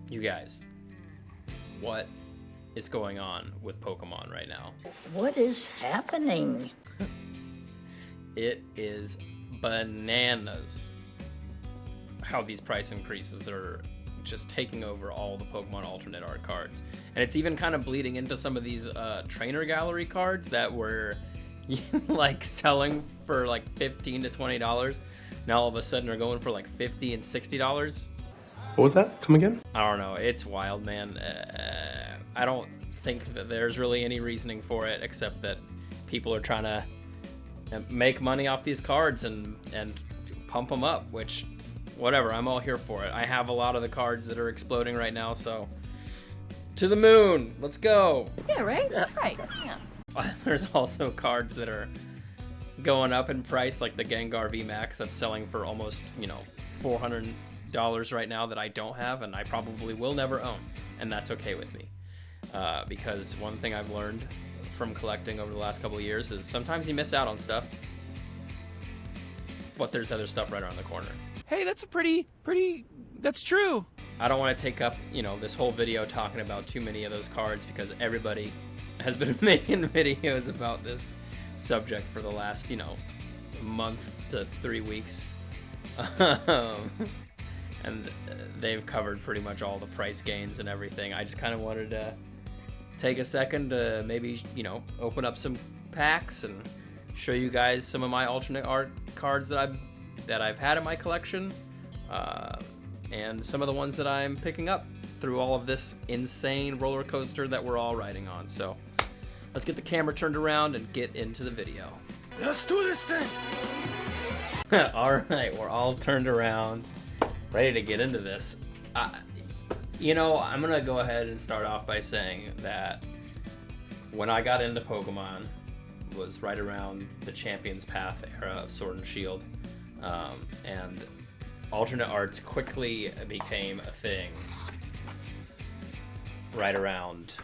You guys, what is going on with Pokemon right now? What is happening? It is bananas how these price increases are just taking over all the Pokemon alternate art cards. And it's even kind of bleeding into some of these trainer gallery cards that were like selling for like $15 to $20. Now all of a sudden they're going for like $50 and $60. What was that? Come again? I don't know. It's wild, man. I don't think that there's really any reasoning for it except that people are trying to make money off these cards and pump them up, which, whatever, I'm all here for it. I have a lot of the cards that are exploding right now, so to the moon, let's go. Yeah, right? Right, yeah. There's also cards that are going up in price, like the Gengar VMAX that's selling for almost, $400 right now that I don't have, and I probably will never own, and that's okay with me. Because one thing I've learned from collecting over the last couple of years is sometimes you miss out on stuff, but there's other stuff right around the corner. Hey, that's that's true. I don't want to take up, this whole video talking about too many of those cards because everybody has been making videos about this subject for the last, month to 3 weeks. And they've covered pretty much all the price gains and everything. I just kind of wanted to take a second to maybe, open up some packs and show you guys some of my alternate art cards that I've had in my collection, and some of the ones that I'm picking up through all of this insane roller coaster that we're all riding on. So let's get the camera turned around and get into the video. Let's do this thing. All right, we're all turned around, ready to get into this. I'm gonna go ahead and start off by saying that when I got into Pokemon was right around the Champions Path era of Sword and Shield, and alternate arts quickly became a thing right around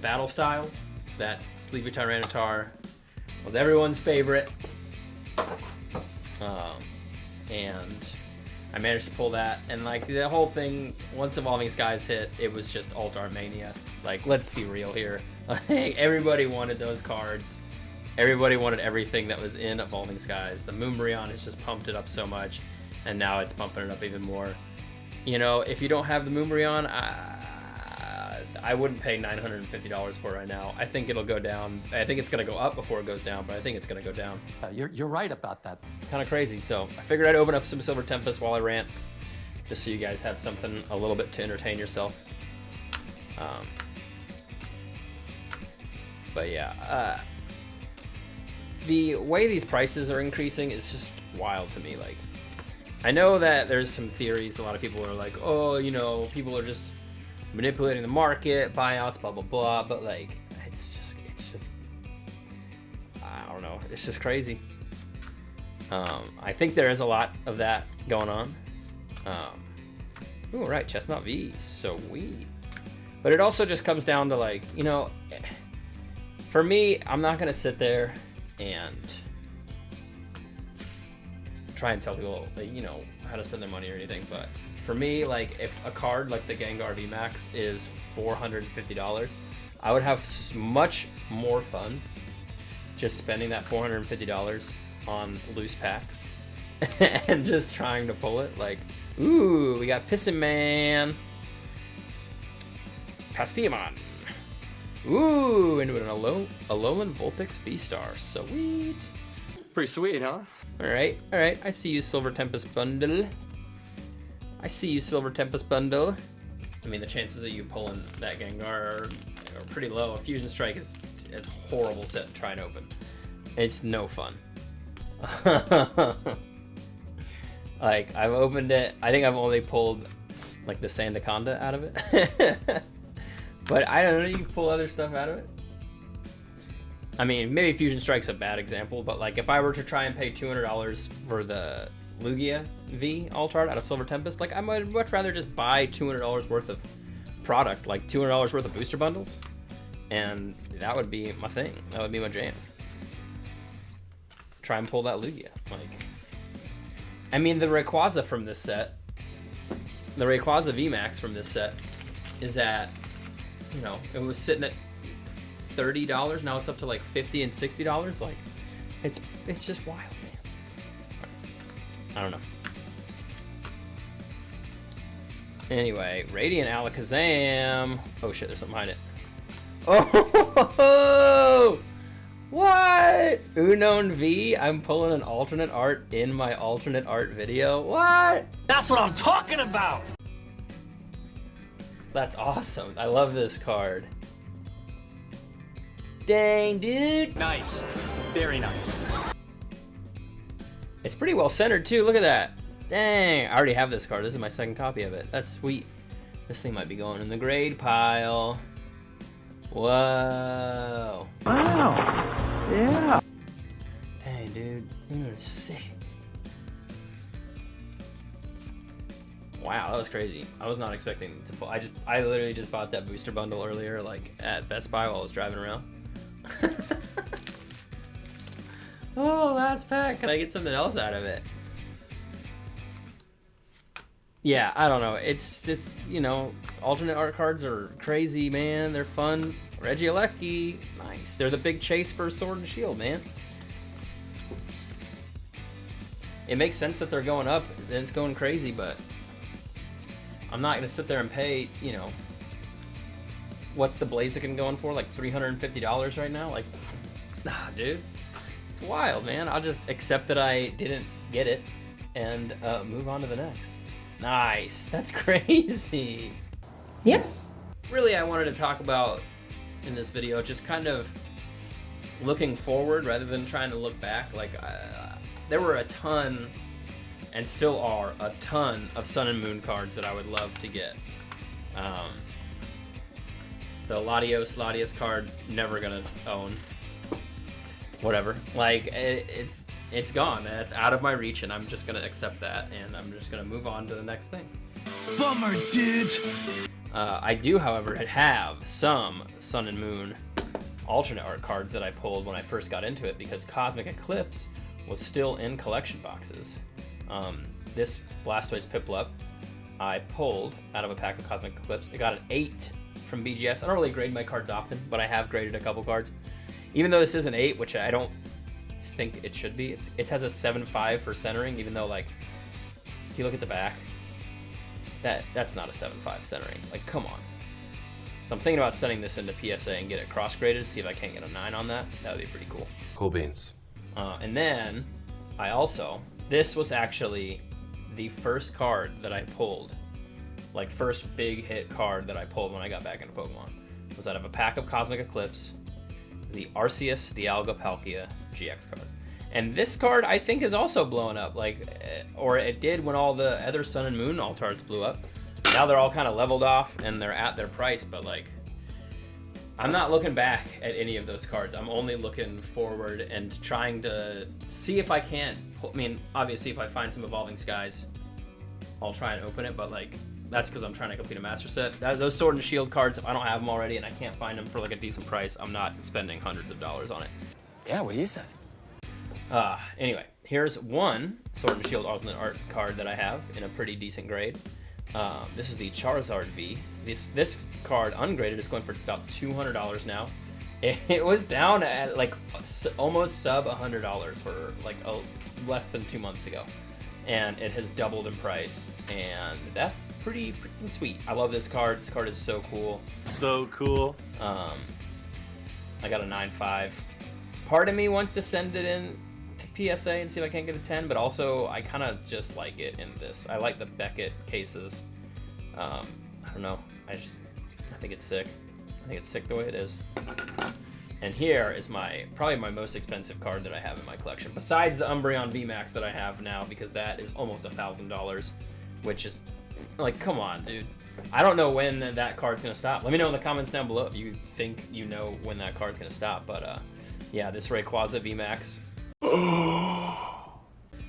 battle styles. That Sleepy Tyranitar was everyone's favorite, and I managed to pull that, and like the whole thing, once Evolving Skies hit, it was just alt art mania. Like, let's be real here. Everybody wanted those cards. Everybody wanted everything that was in Evolving Skies. The Moonbreon has just pumped it up so much, and now it's pumping it up even more. If you don't have the Moonbreon, I wouldn't pay $950 for it right now. I think it'll go down. I think it's going to go up before it goes down, but I think it's going to go down. You're right about that. It's kind of crazy. So I figured I'd open up some Silver Tempest while I rant, just so you guys have something a little bit to entertain yourself. But yeah, the way these prices are increasing is just wild to me. Like, I know that there's some theories. A lot of people are like, oh, people are just manipulating the market, buyouts, blah, blah, blah. But like, it's just, I don't know. It's just crazy. I think there is a lot of that going on. Ooh, right, Chestnut V, sweet. But it also just comes down to like, for me, I'm not gonna sit there and try and tell people, how to spend their money or anything. But for me, like, if a card like the Gengar VMAX is $450, I would have much more fun just spending that $450 on loose packs and just trying to pull it. Like, ooh, we got Pissin Man, Pastimon. Ooh, into an Alolan Vulpix V-Star. Sweet. Pretty sweet, huh? All right. I see you, Silver Tempest Bundle. I mean, the chances of you pulling that Gengar are pretty low. A Fusion Strike is a horrible set to try and open. It's no fun. Like, I've opened it. I think I've only pulled like the Sandaconda out of it. But I don't know, you can pull other stuff out of it. I mean, maybe Fusion Strike's a bad example, but like if I were to try and pay $200 for the Lugia V alt art out of Silver Tempest, like I might much rather just buy $200 worth of product, like $200 worth of booster bundles, and that would be my thing. That would be my jam. Try and pull that Lugia. Like, I mean, the Rayquaza from this set the Rayquaza VMAX from this set is at, you know, it was sitting at $30. Now it's up to like $50 and $60. Like, it's just wild, man. I don't know. Anyway, Radiant Alakazam. Oh shit, there's something behind it. Oh, what? Unknown V. I'm pulling an alternate art in my alternate art video. What? That's what I'm talking about! That's awesome. I love this card. Dang, dude. Nice. Very nice. It's pretty well centered too. Look at that. Dang, I already have this card. This is my second copy of it. That's sweet. This thing might be going in the grade pile. Whoa. Wow. Yeah. Dang, dude. Uno is sick. Wow, that was crazy. I was not expecting to pull. I literally just bought that booster bundle earlier, like at Best Buy while I was driving around. Oh, last pack. Can I get something else out of it? Yeah, I don't know. It's just, you know, alternate art cards are crazy, man. They're fun. Regieleki, nice. They're the big chase for Sword and Shield, man. It makes sense that they're going up and it's going crazy, but I'm not gonna sit there and pay, you know, what's the Blaziken going for? Like $350 right now? Like, nah, dude. It's wild, man. I'll just accept that I didn't get it and move on to the next. Nice. That's crazy. Yep. Really, I wanted to talk about in this video just kind of looking forward rather than trying to look back. Like, there were a ton, and still are a ton, of Sun and Moon cards that I would love to get. The Latios card, never gonna own. Whatever. Like, it's gone. It's out of my reach, and I'm just gonna accept that, and I'm just gonna move on to the next thing. Bummer, dude. I do, however, have some Sun and Moon alternate art cards that I pulled when I first got into it because Cosmic Eclipse was still in collection boxes. This Blastoise Piplup I pulled out of a pack of Cosmic Eclipse. I got an 8 from BGS. I don't really grade my cards often, but I have graded a couple cards. Even though this is an 8, which I don't think it should be, it has a 7.5 for centering, even though, like, if you look at the back, that's not a 7.5 centering. Like, come on. So I'm thinking about sending this into PSA and get it cross-graded, see if I can't get a 9 on that. That would be pretty cool. Cool beans. And then, this was actually the first card that I pulled, like, first big hit card that I pulled when I got back into Pokemon. It was out of a pack of Cosmic Eclipse, the Arceus Dialga Palkia GX card. And this card, I think, is also blowing up, like, or it did when all the other Sun and Moon Altards blew up. Now they're all kind of leveled off and they're at their price, but, like, I'm not looking back at any of those cards. I'm only looking forward and trying to see if I can't pull, I mean, obviously if I find some Evolving Skies, I'll try and open it, but, like, that's because I'm trying to complete a master set. Those Sword and Shield cards, if I don't have them already and I can't find them for, like, a decent price, I'm not spending hundreds of dollars on it. Yeah, what he said. Anyway, here's one Sword and Shield alternate art card that I have in a pretty decent grade. This is the Charizard V. This card, ungraded, is going for about $200 now. It was down at, like, almost sub $100 for, like, less than 2 months ago. And it has doubled in price, and that's pretty freaking sweet. I love this card. This card is so cool. So cool. I got a 9.5. Part of me wants to send it in to PSA and see if I can't get a 10, but also I kind of just like it in this. I like the Beckett cases. I don't know. I think it's sick. I think it's sick the way it is. And here is probably my most expensive card that I have in my collection, besides the Umbreon VMAX that I have now, because that is almost $1,000, which is, like, come on, dude. I don't know when that card's gonna stop. Let me know in the comments down below if you think you know when that card's gonna stop. But yeah, this Rayquaza VMAX.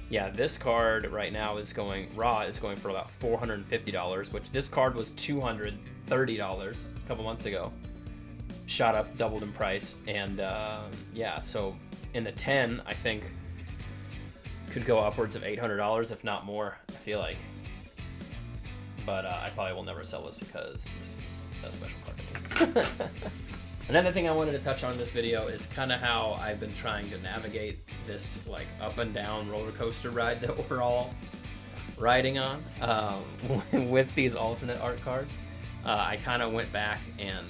Yeah, this card right now is going for about $450, which this card was $230 a couple months ago. Shot up, doubled in price, and yeah, so in the 10, I think could go upwards of $800, if not more. I feel like but I probably will never sell this because this is a special card to me. Another thing I wanted to touch on in this video is kind of how I've been trying to navigate this like up and down roller coaster ride that we're all riding on with these alternate art cards. I kind of went back and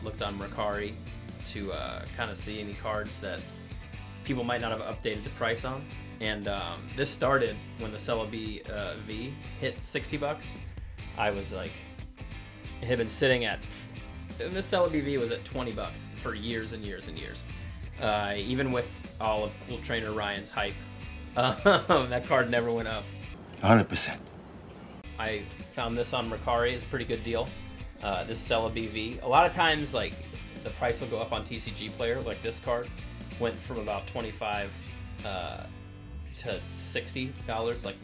looked on Mercari to kind of see any cards that people might not have updated the price on. And this started when the Celebi V hit $60. I was like, it had been sitting at, this Celebi V was at $20 for years and years and years. Even with all of Cool Trainer Ryan's hype, that card never went up. 100%. I found this on Mercari. It's a pretty good deal. This Celebi V. A lot of times, like, the price will go up on TCG Player. Like this card went from about $25 to $60, like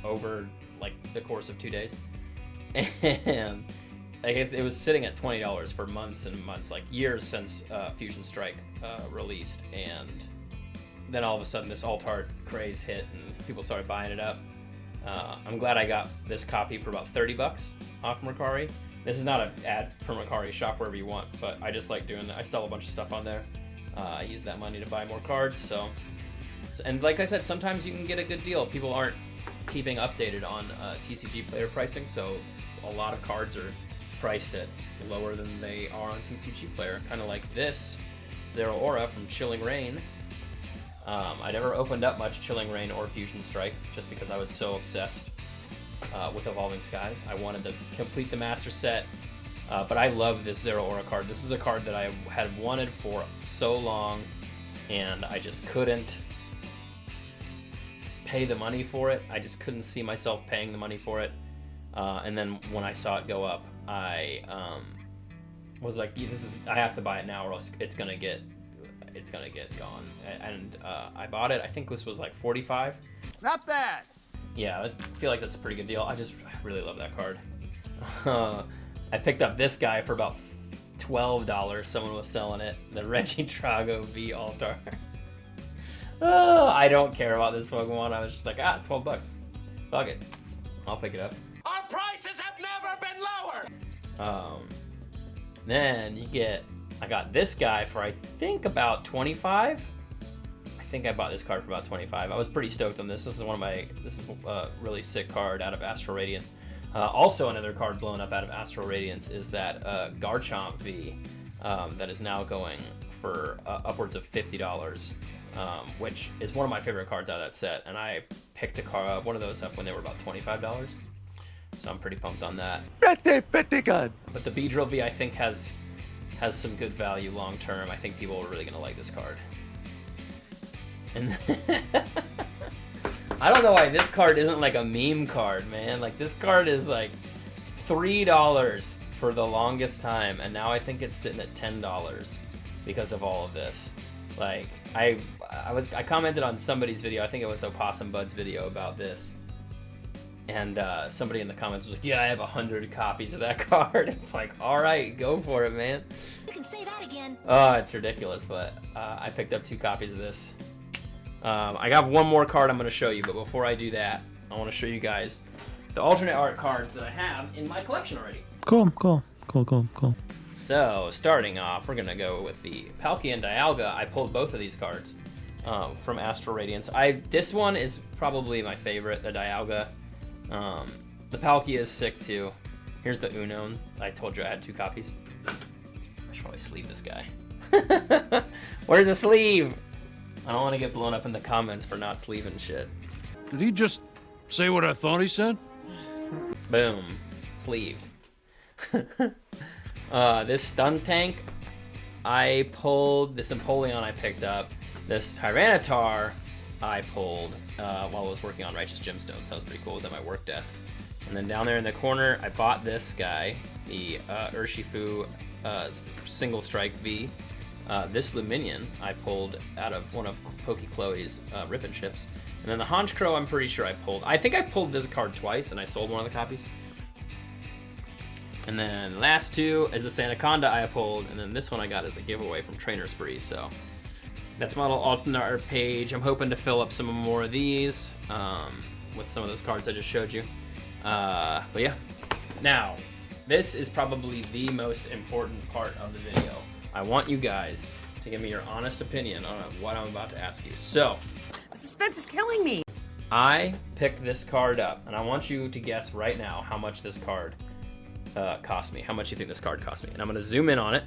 over like the course of 2 days. And I guess it was sitting at $20 for months and months, like years since Fusion Strike released. And then all of a sudden, this alt art craze hit, and people started buying it up. I'm glad I got this copy for about $30 off Mercari. This is not an ad for Mercari. Shop wherever you want, but I just like doing that. I sell a bunch of stuff on there. I use that money to buy more cards. So, and like I said, sometimes you can get a good deal. People aren't keeping updated on TCG Player pricing, so a lot of cards are priced at lower than they are on TCG Player. Kind of like this Zero Aura from Chilling Reign. I never opened up much Chilling Reign or Fusion Strike just because I was so obsessed with Evolving Skies. I wanted to complete the master set, but I love this Zero Aura card. This is a card that I had wanted for so long, and I just couldn't pay the money for it. I just couldn't see myself paying the money for it. And then when I saw it go up, I was like, I have to buy it now or else it's gonna get gone. And I bought it. I think this was like $45. Not bad. Yeah, I feel like that's a pretty good deal. I really love that card. I picked up this guy for about $12. Someone was selling it. The Reggie Trago V Altar. I don't care about this Pokemon. I was just like, $12. Fuck it. I'll pick it up. Our prices have never been lower. Then I got this guy for I think about $25. I think I bought this card for about $25. I was pretty stoked on this. This is a really sick card out of Astral Radiance. Also another card blown up out of Astral Radiance is that Garchomp V that is now going for upwards of $50, which is one of my favorite cards out of that set. And I picked one of those up when they were about $25. So I'm pretty pumped on that. Pretty good. But the Beedrill V I think has some good value long term. I think people are really gonna like this card. And I don't know why this card isn't like a meme card, man. Like this card is like $3 for the longest time, and now I think it's sitting at $10 because of all of this. Like I commented on somebody's video. I think it was Opossum Bud's video about this. And somebody in the comments was like, yeah, I have 100 copies of that card. It's like, all right, go for it, man. You can say that again. Oh, it's ridiculous, but I picked up 2 copies of this. I got one more card I'm going to show you, but before I do that, I want to show you guys the alternate art cards that I have in my collection already. Cool. So, starting off, we're going to go with the Palkia and Dialga. I pulled both of these cards from Astral Radiance. This one is probably my favorite, the Dialga. The Palkia is sick too. Here's the Unown. I told you I had 2 copies. I should probably sleeve this guy. Where's the sleeve? I don't want to get blown up in the comments for not sleeving shit. Did he just say what I thought he said? Boom. Sleeved. This Stun Tank, I pulled. This Empoleon I picked up. This Tyranitar I pulled while I was working on Righteous Gemstones. That was pretty cool. It was at my work desk. And then down there in the corner, I bought this guy, the Urshifu Single Strike V. This Luminion I pulled out of one of Pokechloe's Rippin' Ships. And then the Honchkrow I'm pretty sure I pulled. I think I pulled this card twice and I sold one of the copies. And then last 2 is the Sandaconda I pulled. And then this one I got as a giveaway from Trainer Spree. So that's my little alternate art page. I'm hoping to fill up some more of these with some of those cards I just showed you. But yeah, Now, this is probably the most important part of the video. I want you guys to give me your honest opinion on what I'm about to ask you. So, The suspense is killing me. I picked this card up, and I want you to guess right now how much this card cost me. How much you think this card cost me? And I'm gonna zoom in on it.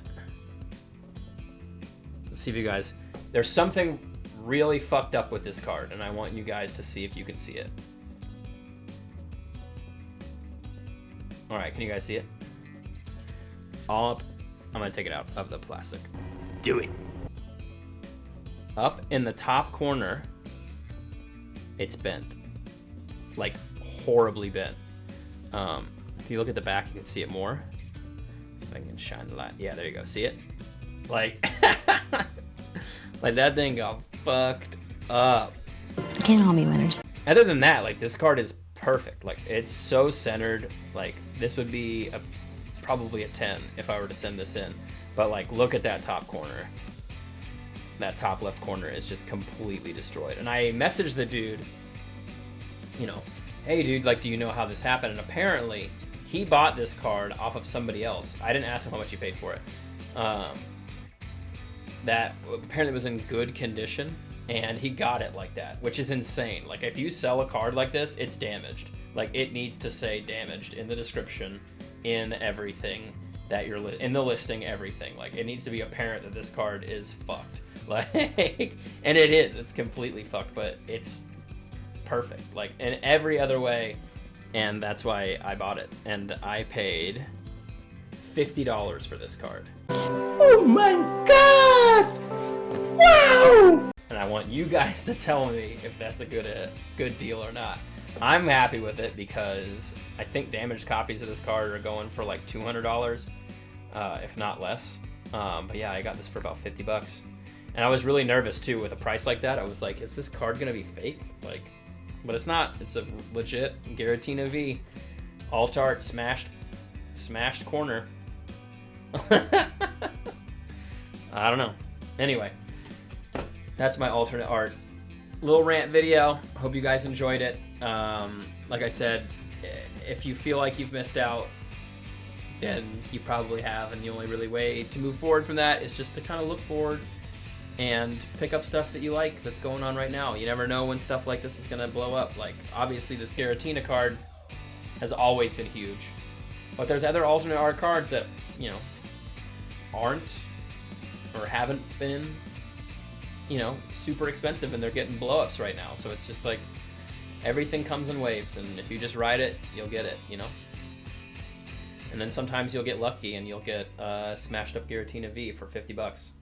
Let's see if you guys. There's something really fucked up with this card, and I want you guys to see if you can see it. All right, can you guys see it? All up. I'm gonna take it out of the plastic. Do it. Up in the top corner, it's bent, like horribly bent. If you look at the back, you can see it more. If I can shine the light. Yeah, there you go. See it? Like, like that thing got fucked up. Can't all be winners. Other than that, like this card is perfect. Like it's so centered. Like this would be probably a 10 if I were to send this in. But like, look at that top corner. That top left corner is just completely destroyed. And I messaged the dude, you know, hey dude, like, do you know how this happened? And apparently he bought this card off of somebody else. I didn't ask him how much he paid for it. That apparently was in good condition, and he got it like that, which is insane. Like if you sell a card like this, it's damaged. Like it needs to say damaged in the description, in everything that you're in the listing, everything. Like it needs to be apparent that this card is fucked. Like, and it is. It's completely fucked, but it's perfect. Like in every other way, and that's why I bought it. And I paid $50 for this card. Oh my god! Wow! And I want you guys to tell me if that's a good deal or not. I'm happy with it because I think damaged copies of this card are going for like $200, if not less. But yeah, I got this for about 50 bucks. And I was really nervous too with a price like that. I was like, is this card gonna be fake? Like, but it's not. It's a legit Giratina V. Alt art smashed corner. I don't know. Anyway, that's my alternate art little rant video. Hope you guys enjoyed it. Like I said, if you feel like you've missed out, then you probably have, and the only really way to move forward from that is just to kind of look forward and pick up stuff that you like that's going on right now. You never know when stuff like this is gonna blow up. Like obviously this Giratina card has always been huge, but there's other alternate art cards that, you know, aren't or haven't been, you know, super expensive, and they're getting blow-ups right now. So it's just like everything comes in waves, and if you just ride it, you'll get it, you know. And then sometimes you'll get lucky and you'll get a smashed up Giratina V for 50 bucks.